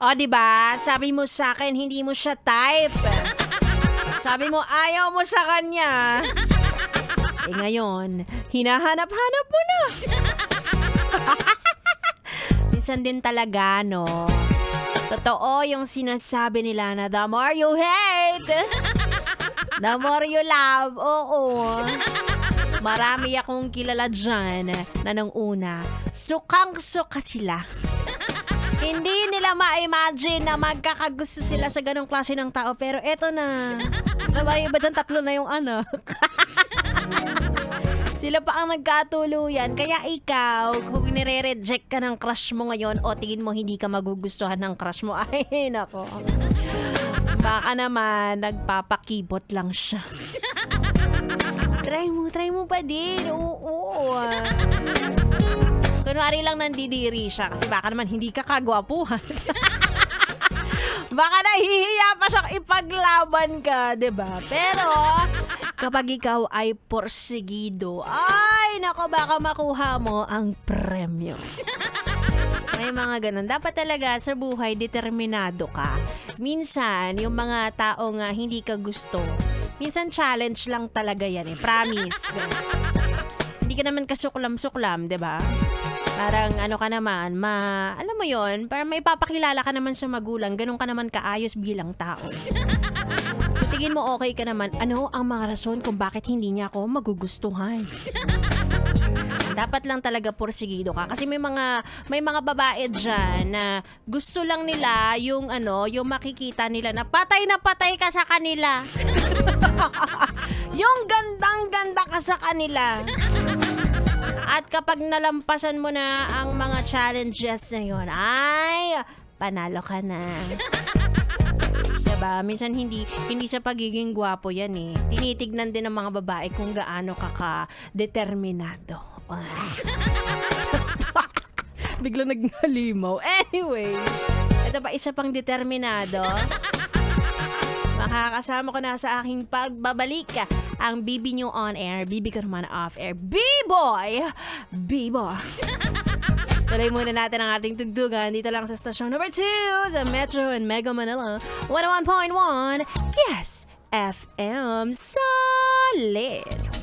O, diba? Sabi mo sa akin, hindi mo siya type. Sabi mo, ayaw mo sa kanya. Eh ngayon, hinahanap-hanap mo na. Minsan din talaga, no? Totoo yung sinasabi nila na the more you hate, the more you love. Oo. Marami akong kilala dyan na nung una, sukang-suka sila. Hindi nila ma-imagine na magkakagusto sila sa ganong klase ng tao. Pero eto na. Nabayo ba dyan? 3 na yung anak. Sila pa ang nagkatuluyan. Kaya ikaw, kung nire-reject ka ng crush mo ngayon o tingin mo hindi ka magugustuhan ng crush mo, ay nako. Baka naman, nagpapakibot lang siya. Try mo pa din. Oo. Kunwari lang nandidiri siya kasi baka naman hindi ka kagwapuhan. Baka nahihiya pa siyang ipaglaban ka, diba? Pero kapag ikaw ay porsigido, ay nako, baka makuha mo ang premyo. May mga ganun. Dapat talaga sa buhay, determinado ka. Minsan, yung mga tao nga hindi ka gusto, minsan challenge lang talaga yan eh. Promise. Hindi ka naman kasuklam-suklam, diba? Parang ano ka naman, alam mo yon, parang may papakilala ka naman sa magulang, ganun ka naman kaayos bilang tao. Kung tingin mo okay ka naman, ano ang mga rason kung bakit hindi niya ako magugustuhan? Dapat lang talaga porsigido ka kasi may mga babae diyan na gusto lang nila yung yung makikita nila na patay ka sa kanila. Yung gandang-ganda ka sa kanila. At kapag nalampasan mo na ang mga challenges na yun, ay panalo ka na. Diba? Minsan hindi sa pagiging gwapo yan eh. Tinitignan din ng mga babae kung gaano ka determinado. Bigla naghalimaw. Anyway, ito pa isa pang determinado. Makakasama ko na sa aking pagbabalik ang Bibi nyo on air, Bibi ko naman off air. B-boy! Tuloy muna natin ang ating tugtugan dito lang sa stasyon number 2 sa Metro and Mega Manila 101.1 Yes! FM Solid!